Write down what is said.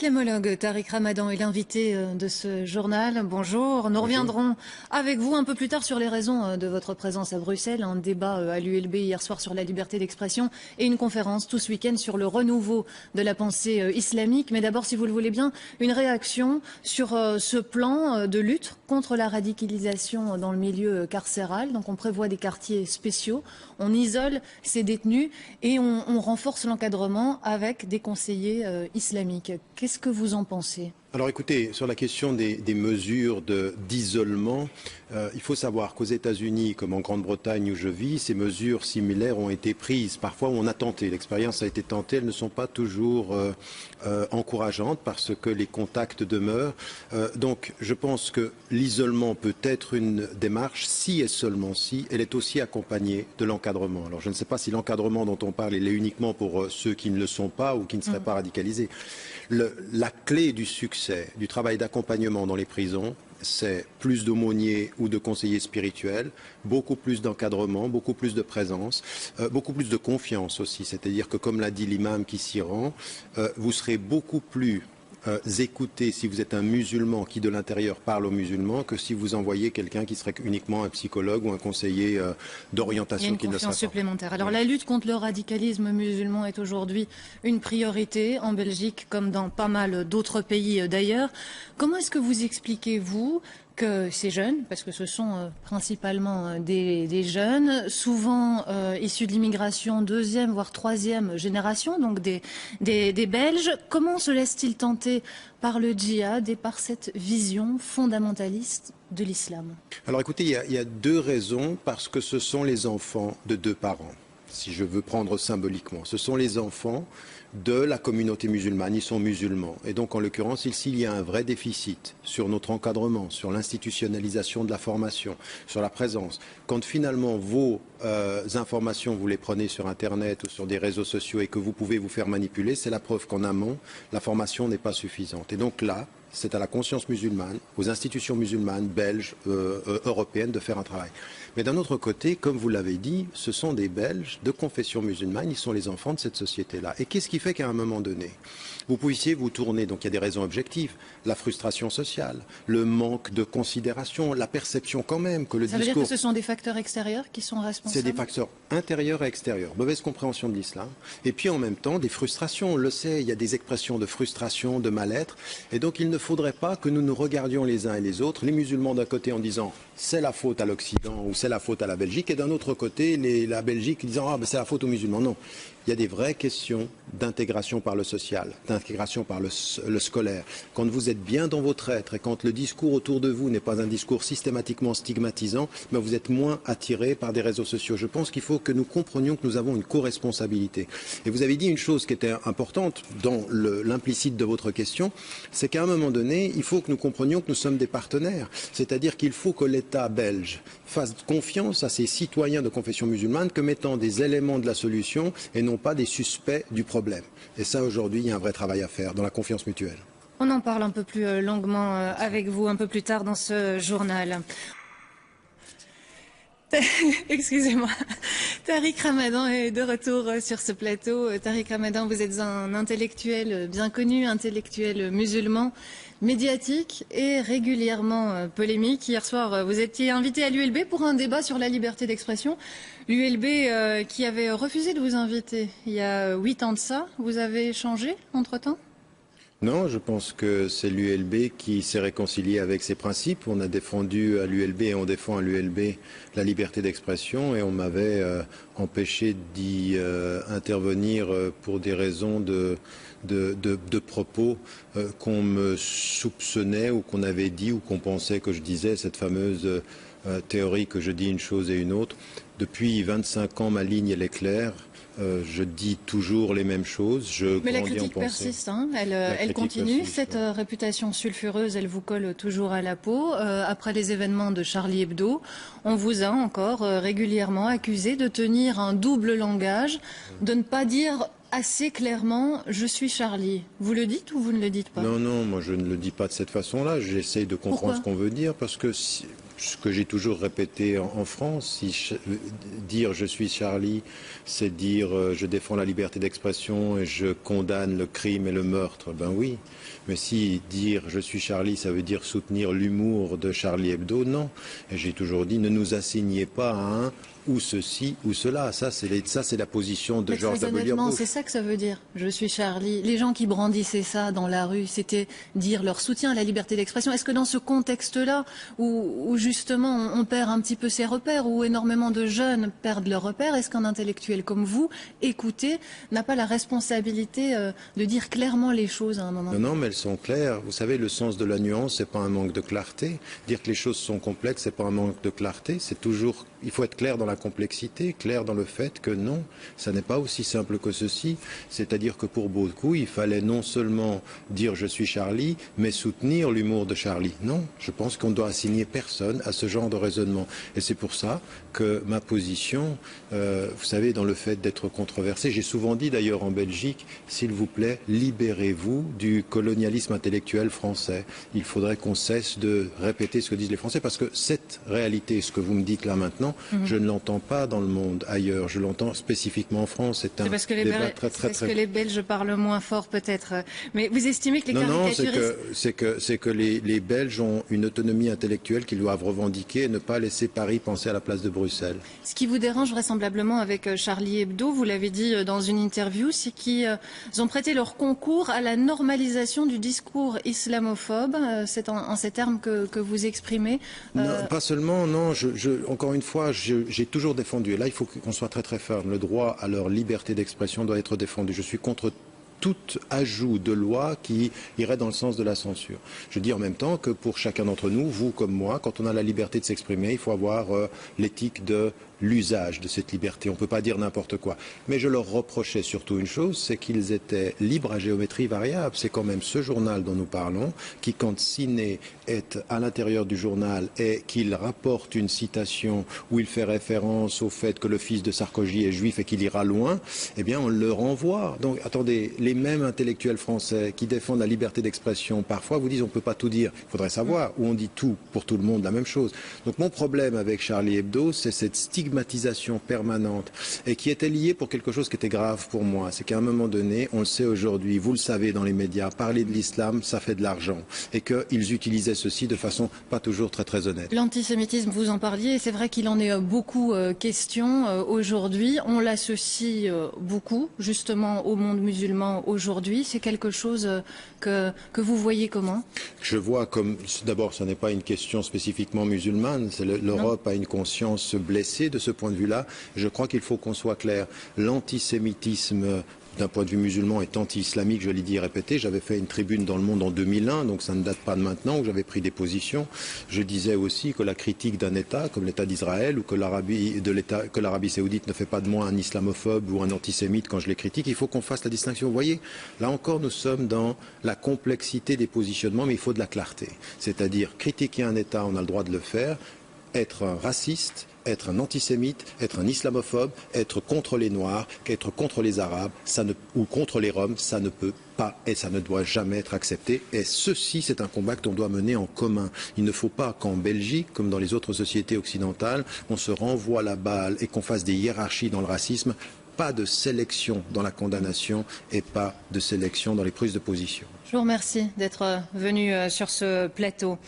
L'islamologue Tariq Ramadan est l'invité de ce journal. Bonjour. Nous reviendrons avec vous un peu plus tard sur les raisons de votre présence à Bruxelles. Un débat à l'ULB hier soir sur la liberté d'expression et une conférence tout ce week-end sur le renouveau de la pensée islamique. Mais d'abord, si vous le voulez bien, une réaction sur ce plan de lutte contre la radicalisation dans le milieu carcéral. Donc on prévoit des quartiers spéciaux, on isole ces détenus et on renforce l'encadrement avec des conseillers islamiques. Qu'est-ce que vous en pensez ? Alors écoutez, sur la question des mesures d'isolement, il faut savoir qu'aux États-Unis, comme en Grande-Bretagne où je vis, ces mesures similaires ont été prises. Parfois on a tenté, l'expérience a été tentée, elles ne sont pas toujours encourageantes parce que les contacts demeurent. Donc je pense que l'isolement peut être une démarche si et seulement si elle est aussi accompagnée de l'encadrement. Alors je ne sais pas si l'encadrement dont on parle, il est uniquement pour ceux qui ne le sont pas ou qui ne seraient pas radicalisés. La clé du succès du travail d'accompagnement dans les prisons, c'est plus d'aumôniers ou de conseillers spirituels, beaucoup plus d'encadrement, beaucoup plus de présence, beaucoup plus de confiance aussi. C'est-à-dire que, comme l'a dit l'imam qui s'y rend, vous serez beaucoup plus écouter si vous êtes un musulman qui de l'intérieur parle aux musulmans que si vous envoyez quelqu'un qui serait uniquement un psychologue ou un conseiller d'orientation qui ne le sera pas. Supplémentaire. Alors la lutte contre le radicalisme musulman est aujourd'hui une priorité en Belgique comme dans pas mal d'autres pays d'ailleurs. Comment est-ce que vous expliquez-vous que ces jeunes, parce que ce sont principalement des jeunes, souvent issus de l'immigration deuxième voire troisième génération, donc des Belges, comment se laissent-ils tenter par le djihad et par cette vision fondamentaliste de l'islam? Alors écoutez, il y a deux raisons, parce que ce sont les enfants de deux parents, si je veux prendre symboliquement. Ce sont les enfants de la communauté musulmane, ils sont musulmans. Et donc, en l'occurrence, ici, il y a un vrai déficit sur notre encadrement, sur l'institutionnalisation de la formation, sur la présence. Quand finalement vos informations, vous les prenez sur Internet ou sur des réseaux sociaux et que vous pouvez vous faire manipuler, c'est la preuve qu'en amont, la formation n'est pas suffisante. Et donc là, c'est à la conscience musulmane, aux institutions musulmanes, belges, européennes, de faire un travail. Mais d'un autre côté, comme vous l'avez dit, ce sont des Belges de confession musulmane, ils sont les enfants de cette société-là. Et qu'est-ce qui fait qu'à un moment donné, vous puissiez vous tourner, donc il y a des raisons objectives, la frustration sociale, le manque de considération, la perception quand même que le discours... Ça veut dire que ce sont des facteurs extérieurs qui sont responsables? C'est des facteurs intérieurs et extérieurs, mauvaise compréhension de l'islam, et puis en même temps des frustrations, on le sait, il y a des expressions de frustration, de mal-être, et donc il ne faudrait pas que nous nous regardions les uns et les autres, les musulmans d'un côté en disant c'est la faute à l'Occident ou c'est la faute à la Belgique, et d'un autre côté la Belgique disant ah ben c'est la faute aux musulmans. Non, il y a des vraies questions d'intégration par le social, d'intégration par le scolaire. Quand vous êtes bien dans votre être et quand le discours autour de vous n'est pas un discours systématiquement stigmatisant, ben vous êtes moins attiré par des réseaux sociaux. Je pense qu'il faut que nous comprenions que nous avons une co-responsabilité. Et vous avez dit une chose qui était importante dans l'implicite de votre question, c'est qu'à un moment donné, il faut que nous comprenions que nous sommes des partenaires. C'est-à-dire qu'il faut que l'État belge fasse confiance à ses citoyens de confession musulmane comme étant des éléments de la solution et non pas des suspects du problème. Et ça, aujourd'hui, il y a un vrai travail à faire dans la confiance mutuelle. On en parle un peu plus longuement avec vous un peu plus tard dans ce journal. Excusez-moi. Tariq Ramadan est de retour sur ce plateau. Tariq Ramadan, vous êtes un intellectuel bien connu, intellectuel musulman, médiatique et régulièrement polémique. Hier soir, vous étiez invité à l'ULB pour un débat sur la liberté d'expression. L'ULB qui avait refusé de vous inviter il y a 8 ans de ça. Vous avez changé entre-temps ? Non, je pense que c'est l'ULB qui s'est réconcilié avec ses principes. On a défendu à l'ULB et on défend à l'ULB la liberté d'expression et on m'avait empêché d'y intervenir pour des raisons de propos qu'on me soupçonnait ou qu'on avait dit ou qu'on pensait que je disais, cette fameuse théorie que je dis une chose et une autre. Depuis 25 ans, ma ligne, elle est claire. Je dis toujours les mêmes choses. Mais la critique persiste, hein. Elle continue. Persiste, cette réputation sulfureuse, elle vous colle toujours à la peau. Après les événements de Charlie Hebdo, on vous a encore régulièrement accusé de tenir un double langage, de ne pas dire assez clairement « je suis Charlie ». Vous le dites ou vous ne le dites pas? Non, non, moi je ne le dis pas de cette façon-là. J'essaye de comprendre ce qu'on veut dire parce que... ce que j'ai toujours répété en France. Dire je suis Charlie, c'est dire je défends la liberté d'expression et je condamne le crime et le meurtre, ben oui. Mais si dire je suis Charlie, ça veut dire soutenir l'humour de Charlie Hebdo, non. Et j'ai toujours dit ne nous assignez pas à un ou ceci ou cela. Ça, c'est la position de George W. Bush. C'est ça que ça veut dire. Je suis Charlie. Les gens qui brandissaient ça dans la rue, c'était dire leur soutien à la liberté d'expression. Est-ce que dans ce contexte-là, où justement on perd un petit peu ses repères, où énormément de jeunes perdent leurs repères, est-ce qu'un intellectuel comme vous, écoutez, n'a pas la responsabilité de dire clairement les choses à un moment? Non, mais elles sont claires. Vous savez, le sens de la nuance, c'est pas un manque de clarté. Dire que les choses sont complexes, c'est pas un manque de clarté. C'est toujours, il faut être clair dans la complexité, clair dans le fait que non, ça n'est pas aussi simple que ceci. C'est-à-dire que pour beaucoup, il fallait non seulement dire je suis Charlie, mais soutenir l'humour de Charlie. Non, je pense qu'on ne doit assigner personne à ce genre de raisonnement. Et c'est pour ça que ma position, vous savez, dans le fait d'être controversé, j'ai souvent dit d'ailleurs en Belgique, s'il vous plaît, libérez-vous du colonialisme intellectuel français. Il faudrait qu'on cesse de répéter ce que disent les Français, parce que cette réalité, ce que vous me dites là maintenant, je ne l'entends pas dans le monde ailleurs, je l'entends spécifiquement en France. C'est un débat très parce que les Belges parlent moins fort peut-être. Mais vous estimez que les caricaturistes... Non, c'est que les Belges ont une autonomie intellectuelle qu'ils doivent revendiquer et ne pas laisser Paris penser à la place de Bruxelles. Ce qui vous dérange vraisemblablement avec Charlie Hebdo, vous l'avez dit dans une interview, c'est qu'ils ont prêté leur concours à la normalisation du discours islamophobe. C'est en ces termes que vous exprimez. Non, pas seulement, non. Encore une fois, j'ai toujours défendu, et là il faut qu'on soit très très ferme, le droit à leur liberté d'expression doit être défendu. Je suis contre tout ajout de loi qui irait dans le sens de la censure. Je dis en même temps que pour chacun d'entre nous, vous comme moi, quand on a la liberté de s'exprimer, il faut avoir l'éthique de l'usage de cette liberté. On ne peut pas dire n'importe quoi. Mais je leur reprochais surtout une chose, c'est qu'ils étaient libres à géométrie variable. C'est quand même ce journal dont nous parlons, qui quand Ciné est à l'intérieur du journal et qu'il rapporte une citation où il fait référence au fait que le fils de Sarkozy est juif et qu'il ira loin, eh bien on le renvoie. Donc attendez, les mêmes intellectuels français qui défendent la liberté d'expression, parfois vous disent on ne peut pas tout dire. Il faudrait savoir où on dit tout pour tout le monde la même chose. Donc mon problème avec Charlie Hebdo, c'est cette stigmatisation permanente et qui était liée pour quelque chose qui était grave pour moi. C'est qu'à un moment donné, on le sait aujourd'hui, vous le savez dans les médias, parler de l'islam, ça fait de l'argent et qu'ils utilisaient ceci de façon pas toujours très très honnête. L'antisémitisme, vous en parliez, et c'est vrai qu'il en est beaucoup question aujourd'hui. On l'associe beaucoup justement au monde musulman aujourd'hui. C'est quelque chose que vous voyez comment? Je vois comme, d'abord, ce n'est pas une question spécifiquement musulmane. L'Europe a une conscience blessée de ce point de vue-là. Je crois qu'il faut qu'on soit clair. L'antisémitisme d'un point de vue musulman est anti-islamique, je l'ai dit et répété. J'avais fait une tribune dans Le Monde en 2001, donc ça ne date pas de maintenant, où j'avais pris des positions. Je disais aussi que la critique d'un État, comme l'État d'Israël, ou que l'Arabie saoudite ne fait pas de moi un islamophobe ou un antisémite quand je les critique, il faut qu'on fasse la distinction. Vous voyez, là encore, nous sommes dans la complexité des positionnements, mais il faut de la clarté. C'est-à-dire, critiquer un État, on a le droit de le faire, être un raciste, être un antisémite, être un islamophobe, être contre les Noirs, être contre les Arabes ou contre les Roms, ça ne peut pas et ça ne doit jamais être accepté. Et ceci, c'est un combat que l'on doit mener en commun. Il ne faut pas qu'en Belgique, comme dans les autres sociétés occidentales, on se renvoie la balle et qu'on fasse des hiérarchies dans le racisme. Pas de sélection dans la condamnation et pas de sélection dans les prises de position. Je vous remercie d'être venu sur ce plateau.